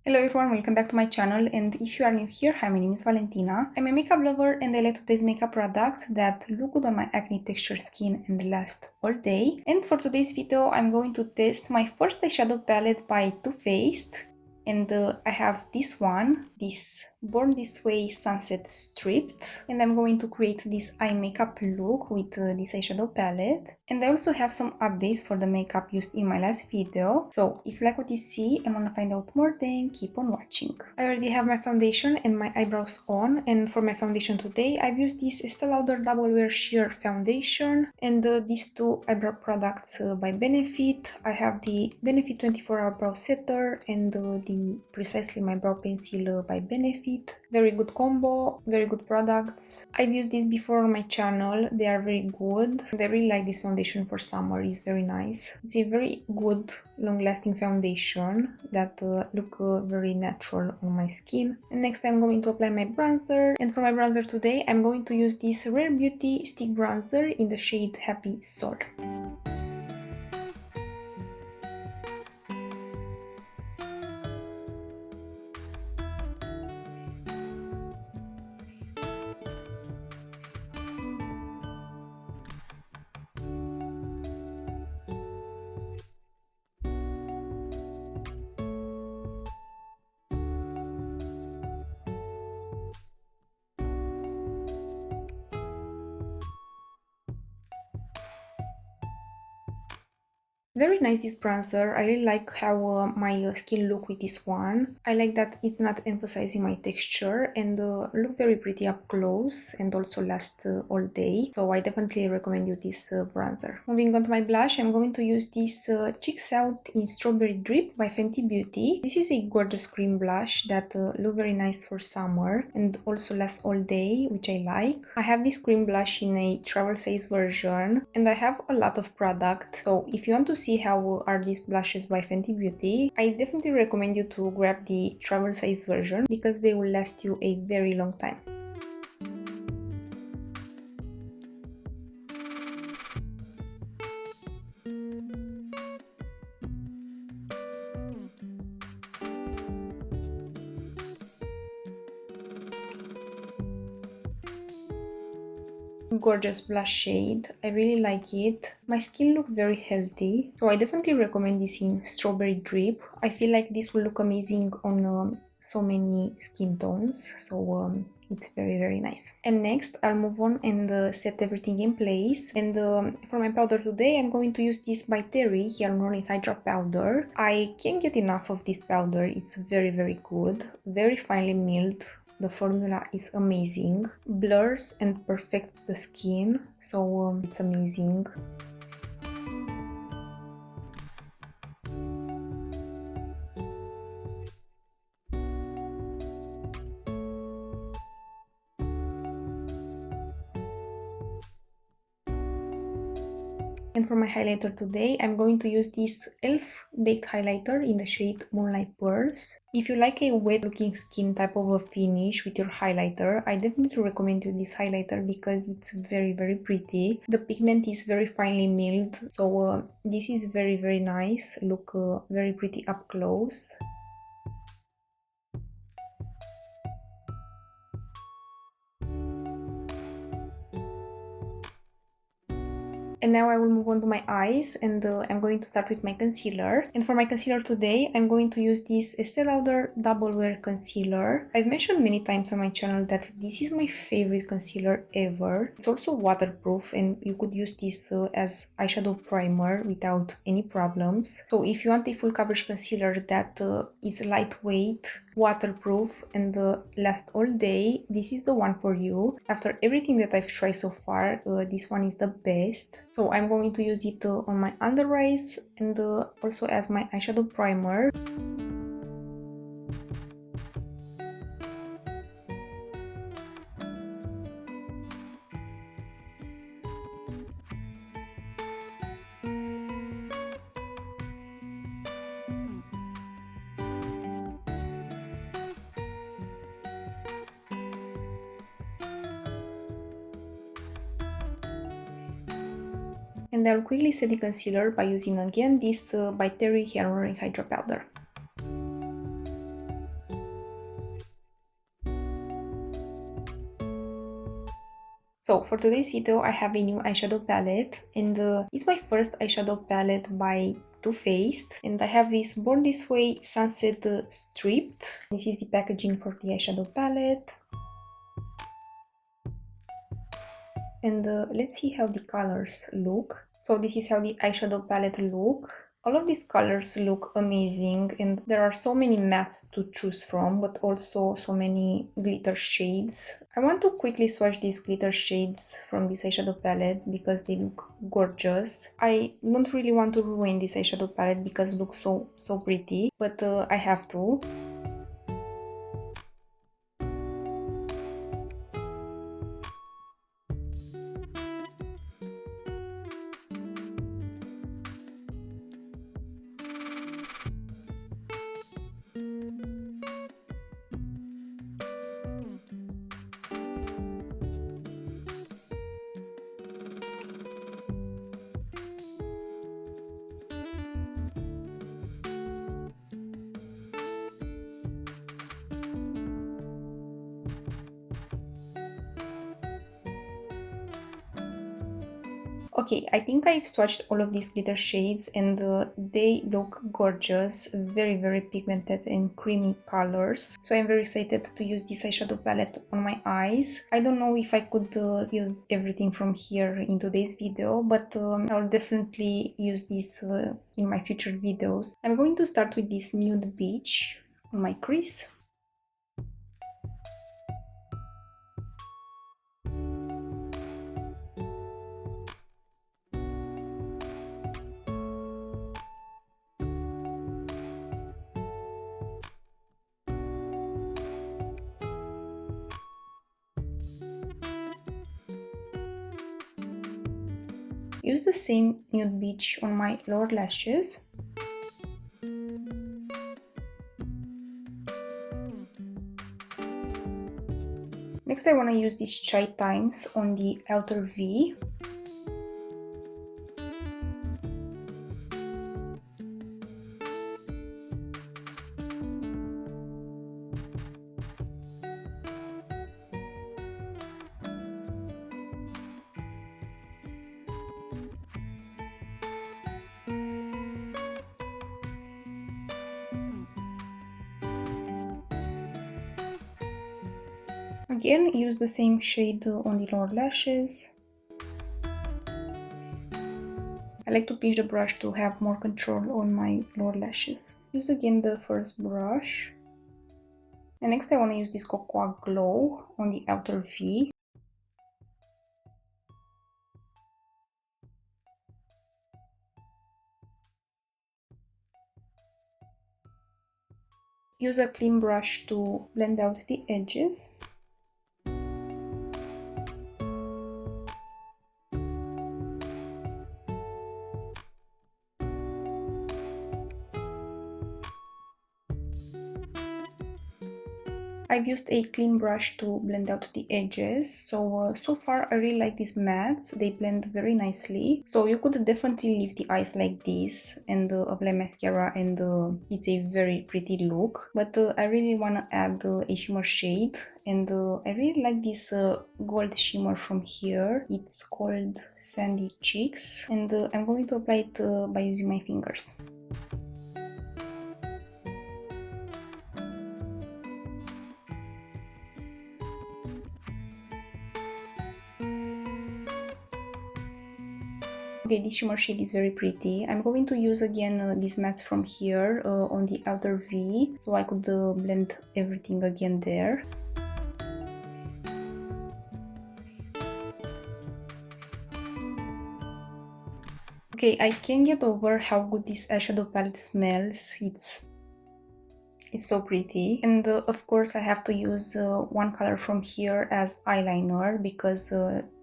Hello everyone, welcome back to my channel, and if you are new here, hi, my name is Valentina. I'm a makeup lover and I like to test makeup products that look good on my acne texture skin and last all day. And for today's video, I'm going to test my first eyeshadow palette by Too Faced. And I have this one, this Born This Way Sunset Stripped, and I'm going to create this eye makeup look with this eyeshadow palette. And I also have some updates for the makeup used in my last video, so if you like what you see and want to find out more, then keep on watching. I already have my foundation and my eyebrows on, and for my foundation today I've used this ESTEE Lauder Double Wear Sheer Foundation and these two eyebrow products by Benefit. I have the Benefit 24 Hour Brow Setter and the Precisely My Brow Pencil by Benefit. Very good combo, very good products. I've used this before on my channel, they are very good. And I really like this foundation for summer, it's very nice. It's a very good long-lasting foundation that look very natural on my skin. And next I'm going to apply my bronzer, and for my bronzer today I'm going to use this Rare Beauty stick bronzer in the shade Happy Soul. Very nice this bronzer. I really like how my skin look with this one. I like that it's not emphasizing my texture and look very pretty up close and also last all day. So I definitely recommend you this bronzer. Moving on to my blush, I'm going to use this Cheeks Out in Strawberry Drip by Fenty Beauty. This is a gorgeous cream blush that look very nice for summer and also lasts all day, which I like. I have this cream blush in a travel size version and I have a lot of product. So if you want to see how are these blushes by Fenty Beauty, I definitely recommend you to grab the travel size version because they will last you a very long time. Gorgeous blush shade, I really like it. My skin look very healthy, so I definitely recommend this in Strawberry Drip. I feel like this will look amazing on so many skin tones, so it's very nice. And next I'll move on and set everything in place, and for my powder today I'm going to use this by Terry Hyaluronic Hydra powder. I can't get enough of this powder, it's very good, very finely milled. The formula is amazing, blurs and perfects the skin, so it's amazing. And for my highlighter today, I'm going to use this e.l.f. Baked Highlighter in the shade Moonlight Pearls. If you like a wet looking skin type of a finish with your highlighter, I definitely recommend you this highlighter because it's very pretty. The pigment is very finely milled, so this is very nice, look very pretty up close. And now I will move on to my eyes, and I'm going to start with my concealer. And for my concealer today, I'm going to use this ESTEE Lauder Double Wear Concealer. I've mentioned many times on my channel that this is my favorite concealer ever. It's also waterproof and you could use this as eyeshadow primer without any problems. So if you want a full coverage concealer that is lightweight, waterproof and last all day, this is the one for you. After everything that I've tried so far, this one is the best. So I'm going to use it on my under eyes and also as my eyeshadow primer. And I'll quickly set the concealer by using again this by Terry Hyaluronic Hydra powder. So for today's video, I have a new eyeshadow palette, and it's my first eyeshadow palette by Too Faced, and I have this Born This Way Sunset Stripped. This is the packaging for the eyeshadow palette. And let's see how the colors look. So this is how the eyeshadow palette look. All of these colors look amazing, and there are so many mattes to choose from, but also so many glitter shades. I want to quickly swatch these glitter shades from this eyeshadow palette because they look gorgeous. I don't really want to ruin this eyeshadow palette because it looks so pretty, but I have to. Okay, I think I've swatched all of these glitter shades, and they look gorgeous, very pigmented and creamy colors. So I'm very excited to use this eyeshadow palette on my eyes. I don't know if I could use everything from here in today's video, but I'll definitely use this in my future videos. I'm going to start with this Nude Beach on my crease. Use the same Nude Beach on my lower lashes. Next, I want to use these Chai Times on the outer V. Again, use the same shade on the lower lashes. I like to pinch the brush to have more control on my lower lashes. Use again the first brush. And next I want to use this Cocoa Glow on the outer V. Use a clean brush to blend out the edges. I've used a clean brush to blend out the edges, so far I really like these mattes, they blend very nicely. So you could definitely leave the eyes like this and apply mascara, and it's a very pretty look. But I really want to add a shimmer shade, and I really like this gold shimmer from here. It's called Sandy Cheeks, and I'm going to apply it by using my fingers. Okay, this shimmer shade is very pretty. I'm going to use again these mattes from here on the outer V, so I could blend everything again there. Okay, I can't get over how good this eyeshadow palette smells. It's so pretty, and of course I have to use one color from here as eyeliner because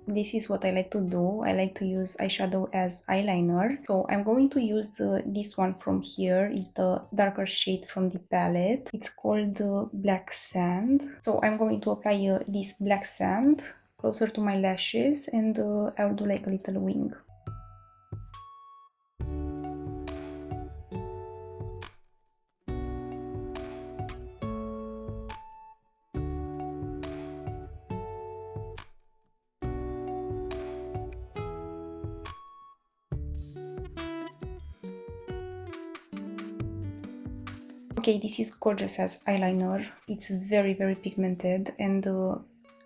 this is what I like to do. I like to use eyeshadow as eyeliner. So I'm going to use this one from here. Is the darker shade from the palette. It's called Black Sand. So I'm going to apply this black sand closer to my lashes, and I'll do like a little wing. Okay, this is gorgeous as eyeliner. It's very pigmented, and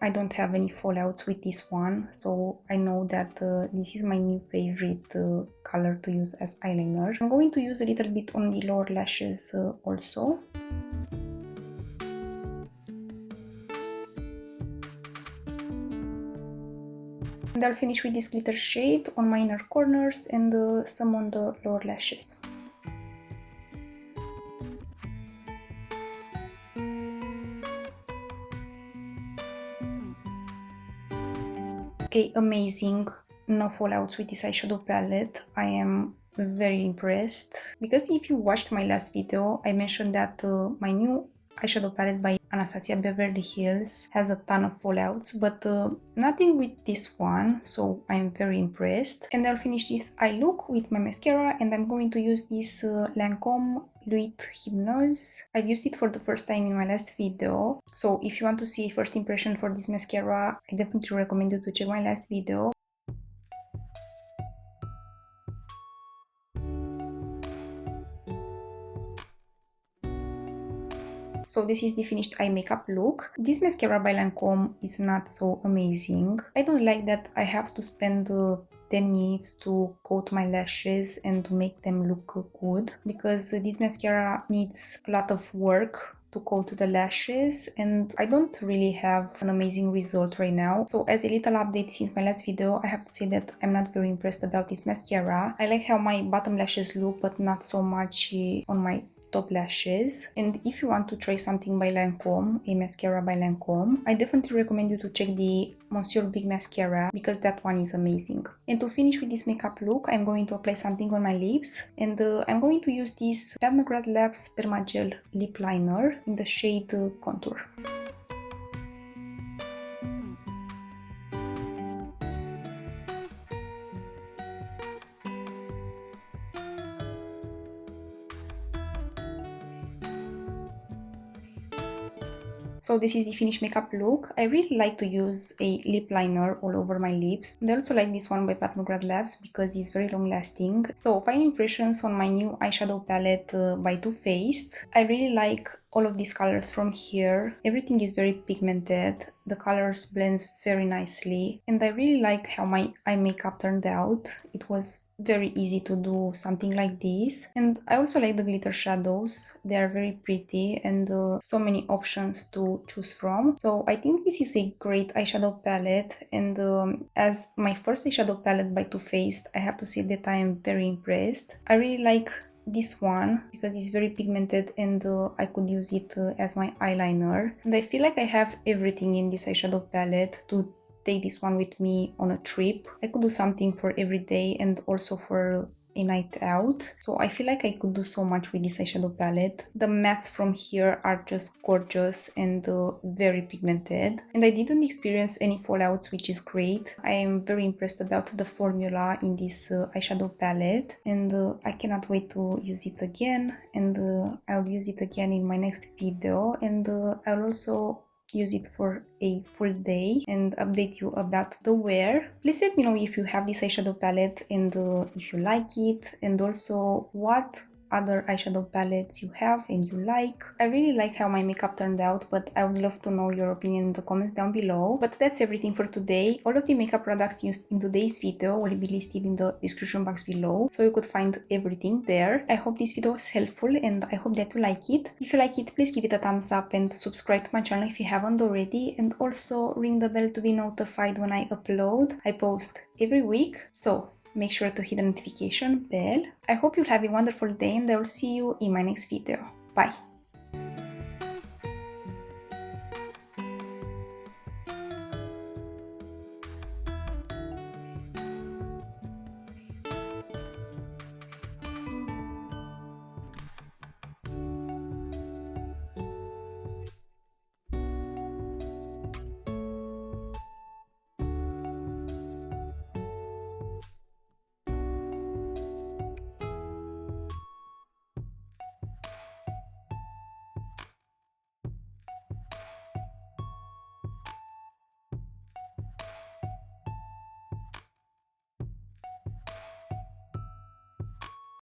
I don't have any fallouts with this one, so I know that this is my new favorite color to use as eyeliner. I'm going to use a little bit on the lower lashes also. And I'll finish with this glitter shade on my inner corners and some on the lower lashes. Okay, amazing. No fallouts with this eyeshadow palette. I am very impressed. Because if you watched my last video, I mentioned that my new eyeshadow palette by Anastasia Beverly Hills has a ton of fallouts, but nothing with this one, so I'm very impressed. And I'll finish this eye look with my mascara, and I'm going to use this Lancome Nude Hypnose. I've used it for the first time in my last video, so if you want to see a first impression for this mascara, I definitely recommend you to check my last video. So this is the finished eye makeup look. This mascara by Lancome is not so amazing. I don't like that I have to spend 10 minutes to coat my lashes and to make them look good, because this mascara needs a lot of work to coat the lashes, and I don't really have an amazing result right now. So as a little update since my last video, I have to say that I'm not very impressed about this mascara. I like how my bottom lashes look, but not so much on my top lashes. And if you want to try something by Lancome, a mascara by Lancome, I definitely recommend you to check the Monsieur Big Mascara, because that one is amazing. And to finish with this makeup look, I'm going to apply something on my lips, and I'm going to use this Pat McGrath Labs Permagel Lip Liner in the shade Contour. So this is the finished makeup look. I really like to use a lip liner all over my lips. And I also like this one by Pat McGrath Labs because it's very long lasting. So final impressions on my new eyeshadow palette by Too Faced. I really like all of these colors from here. Everything is very pigmented. The colors blends very nicely. And I really like how my eye makeup turned out. It was very easy to do something like this. And I also like the glitter shadows. They are very pretty and so many options to choose from. So I think this is a great eyeshadow palette, and as my first eyeshadow palette by Too Faced, I have to say that I am very impressed. I really like this one because it's very pigmented, and I could use it as my eyeliner. And I feel like I have everything in this eyeshadow palette to take this one with me on a trip. I could do something for every day and also for a night out. So I feel like I could do so much with this eyeshadow palette. The mattes from here are just gorgeous and very pigmented. And I didn't experience any fallouts, which is great. I am very impressed about the formula in this eyeshadow palette, and I cannot wait to use it again. And I'll use it again in my next video, and I'll also use it for a full day and update you about the wear. Please let me know if you have this eyeshadow palette and if you like it, and also what other eyeshadow palettes you have and you like. I really like how my makeup turned out, but I would love to know your opinion in the comments down below. But that's everything for today. All of the makeup products used in today's video will be listed in the description box below, so you could find everything there. I hope this video was helpful and I hope that you like it. If you like it, please give it a thumbs up and subscribe to my channel if you haven't already, and also ring the bell to be notified when I upload. I post every week, so make sure to hit the notification bell. I hope you'll have a wonderful day, and I will see you in my next video. Bye!